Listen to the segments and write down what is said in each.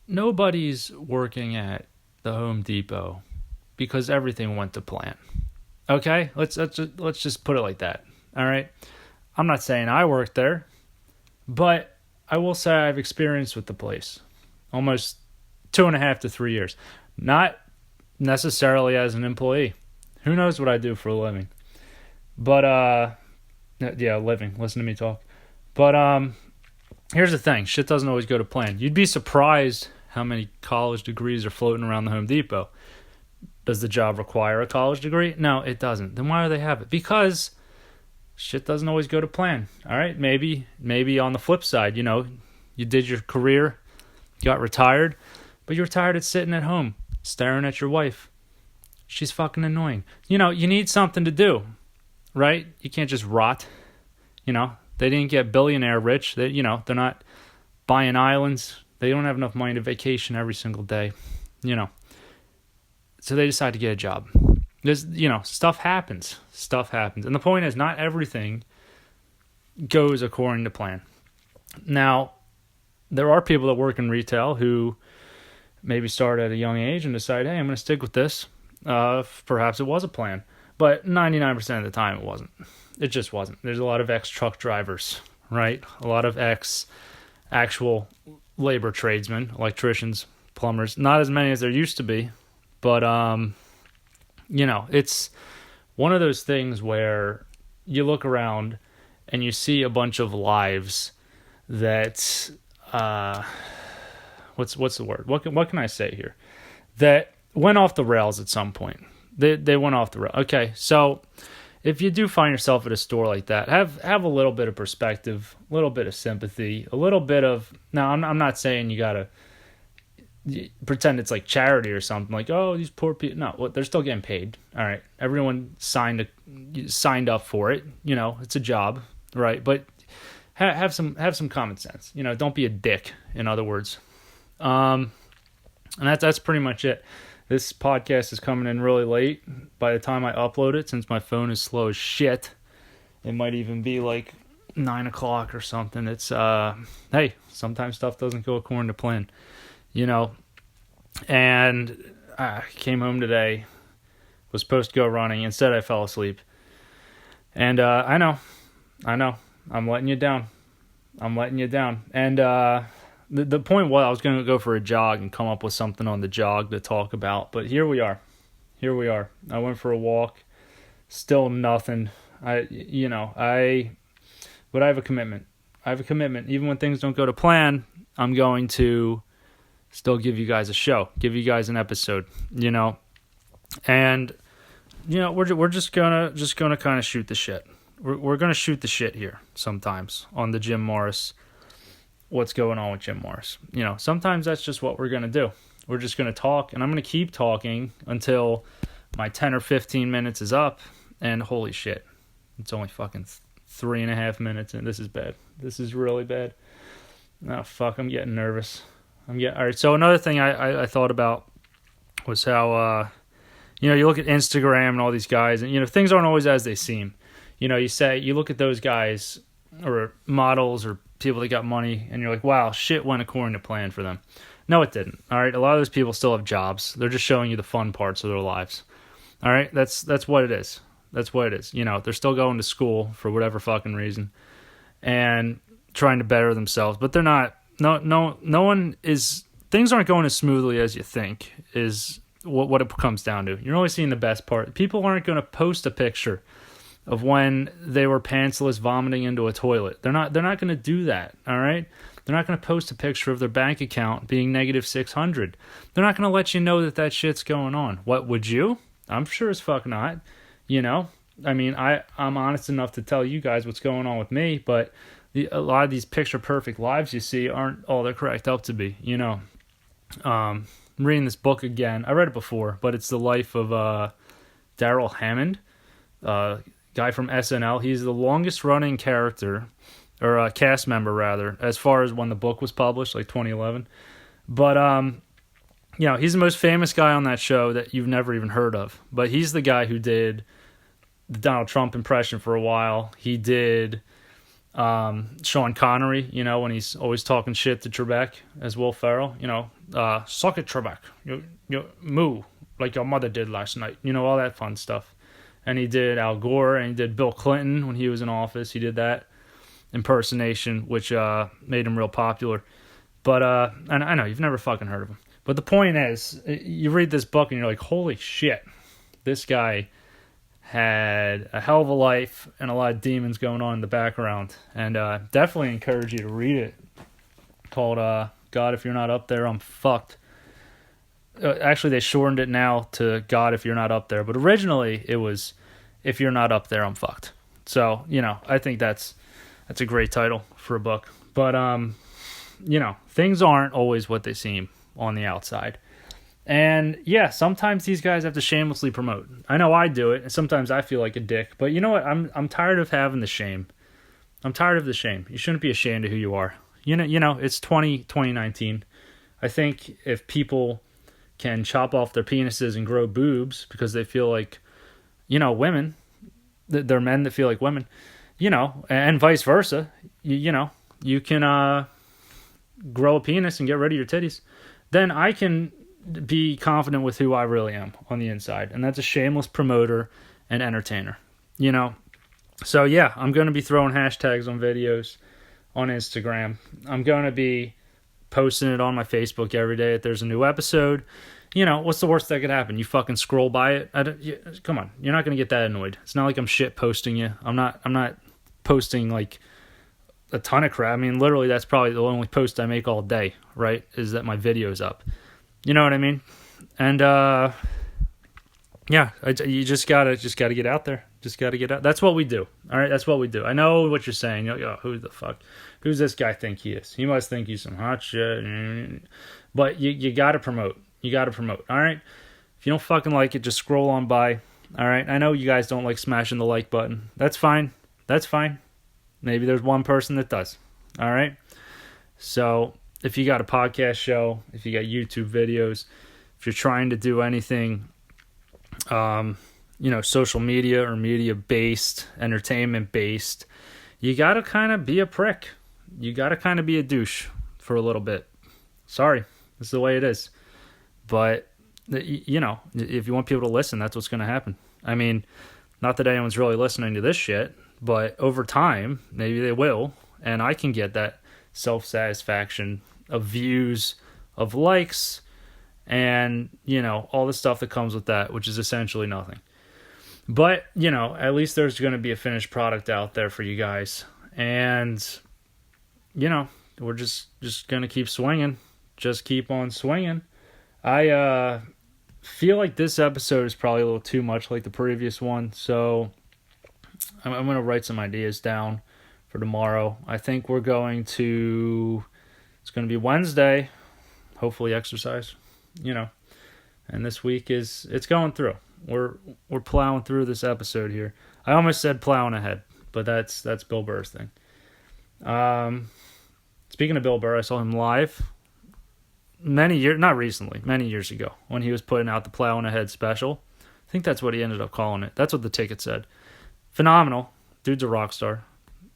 nobody's working at the Home Depot because everything went to plan. Okay, let's just put it like that. All right, I'm not saying I worked there, but I will say I've experience with the place, almost 2.5 to 3 years. Not necessarily as an employee. Who knows what I do for a living? But yeah, living. Listen to me talk. But here's the thing: shit doesn't always go to plan. You'd be surprised how many college degrees are floating around the Home Depot. Does the job require a college degree? No, it doesn't. Then why do they have it? Because shit doesn't always go to plan. All right, maybe on the flip side, you did your career, got retired, but you're tired of sitting at home staring at your wife. She's fucking annoying. You need something to do, right? You can't just rot. They didn't get billionaire rich. They're not buying islands. They don't have enough money to vacation every single day. So they decide to get a job. There's, stuff happens. Stuff happens. And the point is, not everything goes according to plan. Now, there are people that work in retail who maybe start at a young age and decide, hey, I'm going to stick with this. Perhaps it was a plan. But 99% of the time, it wasn't. It just wasn't. There's a lot of ex-truck drivers, right? A lot of ex-actual labor tradesmen, electricians, plumbers. Not as many as there used to be. But, it's one of those things where you look around and you see a bunch of lives that, what's the word? What can I say here? That went off the rails at some point. They went off the rails. Okay, so if you do find yourself at a store like that, have a little bit of perspective, a little bit of sympathy, a little bit of. Now, I'm not saying you gotta pretend it's like charity or something, like, oh, these poor people. No, they're still getting paid. All right, everyone signed up for it. It's a job, right? But have some common sense. Don't be a dick. In other words, and that's pretty much it. This podcast is coming in really late. By the time I upload it, since my phone is slow as shit, it might even be like 9 o'clock or something. It's hey, sometimes stuff doesn't go according to plan. And I came home today, was supposed to go running. Instead, I fell asleep. And I know, I'm letting you down. And the point was I was going to go for a jog and come up with something on the jog to talk about. But here we are. I went for a walk. Still nothing. But I have a commitment. Even when things don't go to plan, I'm going to still give you guys a show, give you guys an episode, and we're just gonna kind of shoot the shit. We're gonna shoot the shit here sometimes on the Jim Morris. What's going on with Jim Morris? Sometimes that's just what we're gonna do. We're just gonna talk, and I'm gonna keep talking until my 10 or 15 minutes is up. And holy shit, it's only fucking 3.5 minutes, and this is bad. This is really bad. Oh fuck, I'm getting nervous. All right. So another thing I thought about was how you look at Instagram and all these guys, and things aren't always as they seem. You look at those guys or models or people that got money, and you're like, wow, shit went according to plan for them. No, it didn't. All right. A lot of those people still have jobs. They're just showing you the fun parts of their lives. All right. That's what it is. That's what it is. They're still going to school for whatever fucking reason and trying to better themselves, but they're not. No one is. Things aren't going as smoothly as you think. Is what it comes down to. You're only seeing the best part. People aren't going to post a picture of when they were pantsless vomiting into a toilet. They're not going to do that. All right. They're not going to post a picture of their bank account being negative 600. They're not going to let you know that shit's going on. What would you? I'm sure as fuck not. I mean, I'm honest enough to tell you guys what's going on with me, but a lot of these picture-perfect lives you see aren't all they're cracked up to be, I'm reading this book again. I read it before, but it's the life of Darrell Hammond, guy from SNL. He's the longest-running character, or cast member, rather, as far as when the book was published, like 2011. But, he's the most famous guy on that show that you've never even heard of. But he's the guy who did the Donald Trump impression for a while. He did Sean Connery, when he's always talking shit to Trebek as Will Ferrell, suck it, Trebek, you moo like your mother did last night, all that fun stuff. And he did Al Gore, and he did Bill Clinton when he was in office. He did that impersonation, which made him real popular. But and I know you've never fucking heard of him. But the point is, you read this book and you're like, holy shit, this guy had a hell of a life and a lot of demons going on in the background. And definitely encourage you to read it. Called God, If You're Not Up There, I'm Fucked. Actually, they shortened it now to God, If You're Not Up There. But originally, it was If You're Not Up There, I'm Fucked. So, I think that's a great title for a book. But, things aren't always what they seem on the outside. And, yeah, sometimes these guys have to shamelessly promote. I know I do it, and sometimes I feel like a dick. But you know what? I'm tired of having the shame. I'm tired of the shame. You shouldn't be ashamed of who you are. It's 2019. I think if people can chop off their penises and grow boobs because they feel like, women, they're men that feel like women, and vice versa, you can grow a penis and get rid of your titties, then I can be confident with who I really am on the inside. And that's a shameless promoter and entertainer, So yeah, I'm going to be throwing hashtags on videos on Instagram. I'm going to be posting it on my Facebook every day if there's a new episode. What's the worst that could happen? You fucking scroll by it. Come on, you're not gonna get that annoyed. It's not like I'm shit posting you. I'm not posting like a ton of crap. I mean, literally, that's probably the only post I make all day. Right? Is that my video's up? You know what I mean? And yeah, you just gotta get out there. Just gotta get out. That's what we do. All right, that's what we do. I know what you're saying. You're like, oh, who the fuck? Who's this guy think he is? He must think he's some hot shit. But you gotta promote. You gotta promote. All right. If you don't fucking like it, just scroll on by. All right. I know you guys don't like smashing the like button. That's fine. That's fine. Maybe there's one person that does. All right. So if you got a podcast show, if you got YouTube videos, if you're trying to do anything, social media or media based, entertainment based, you got to kind of be a prick. You got to kind of be a douche for a little bit. Sorry. That's the way it is. But, if you want people to listen, that's what's going to happen. I mean, not that anyone's really listening to this shit, but over time, maybe they will. And I can get that self-satisfaction of views, of likes, and, all the stuff that comes with that, which is essentially nothing. But, at least there's going to be a finished product out there for you guys. And, we're just going to keep swinging. Just keep on swinging. I feel like this episode is probably a little too much like the previous one, so I'm going to write some ideas down for tomorrow. I think it's going to be Wednesday, hopefully exercise, and this week it's going through. We're plowing through this episode here. I almost said plowing ahead, but that's Bill Burr's thing. Speaking of Bill Burr, I saw him live many years ago when he was putting out the Plowing Ahead special. I think that's what he ended up calling it. That's what the ticket said. Phenomenal. Dude's a rock star.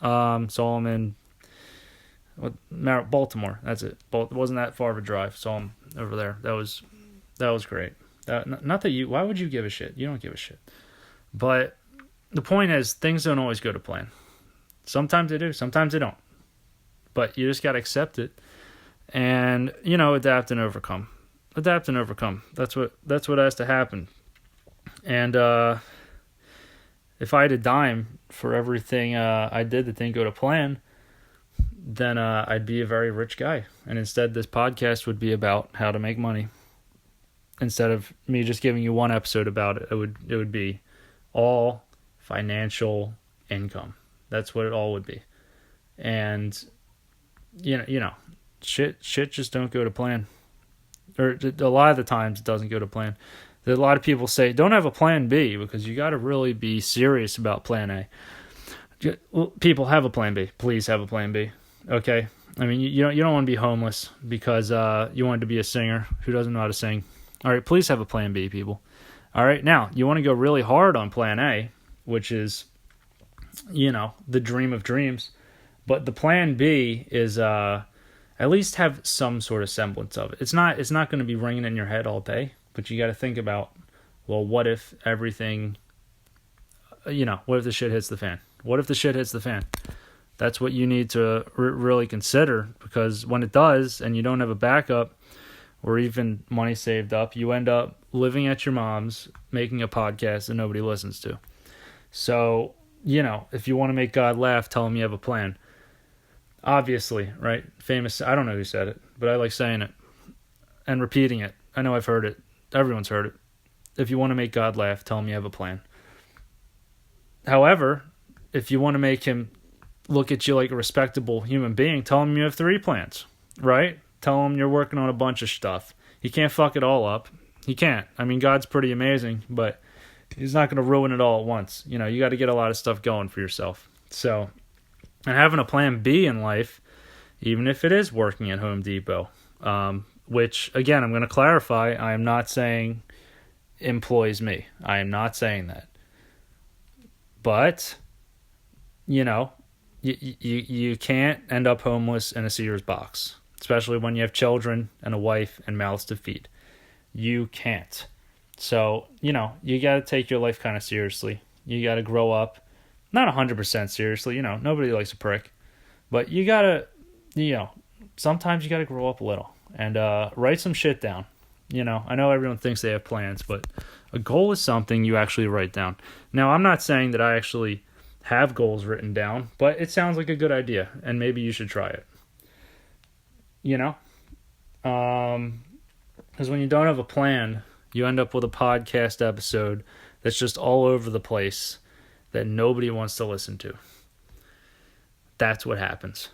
Saw him in Baltimore. That's it. It wasn't that far of a drive. Saw him over there. That was great. Not that why would you give a shit? You don't give a shit. But the point is, things don't always go to plan. Sometimes they do. Sometimes they don't. But you just got to accept it. And, adapt and overcome. Adapt and overcome. That's what has to happen. And if I had a dime for everything I did that didn't go to plan, then I'd be a very rich guy. And instead, this podcast would be about how to make money. Instead of me just giving you one episode about it, it would be all financial income. That's what it all would be. And, shit just don't go to plan. Or a lot of the times it doesn't go to plan. A lot of people say, don't have a plan B, because you got to really be serious about plan A. People, have a plan B. Please have a plan B. Okay? I mean, you don't want to be homeless because you wanted to be a singer who doesn't know how to sing. All right, please have a plan B, people. All right, now, you want to go really hard on plan A, which is, the dream of dreams. But the plan B is at least have some sort of semblance of it. It's not going to be ringing in your head all day, but you got to think about, well, what if everything, what if the shit hits the fan? What if the shit hits the fan? That's what you need to really consider, because when it does and you don't have a backup or even money saved up, you end up living at your mom's, making a podcast that nobody listens to. So, if you want to make God laugh, tell him you have a plan. Obviously, right? Famous, I don't know who said it, but I like saying it and repeating it. I know I've heard it. Everyone's heard it. If you want to make God laugh, tell him you have a plan. However, if you want to make him look at you like a respectable human being, tell him you have 3 plans, right? Tell him you're working on a bunch of stuff. He can't fuck it all up. He can't. I mean, God's pretty amazing, but he's not going to ruin it all at once. You got to get a lot of stuff going for yourself. So, and having a plan B in life, even if it is working at Home Depot, which, again, I'm going to clarify, I am not saying employs me. I am not saying that. But, you can't end up homeless in a Sears box, especially when you have children and a wife and mouths to feed. You can't. So, you got to take your life kind of seriously. You got to grow up, not 100% seriously, nobody likes a prick, but you got to, sometimes you got to grow up a little and write some shit down. I know everyone thinks they have plans, but a goal is something you actually write down. Now, I'm not saying that I actually have goals written down, but it sounds like a good idea, and maybe you should try it. Because when you don't have a plan, you end up with a podcast episode that's just all over the place that nobody wants to listen to. That's what happens.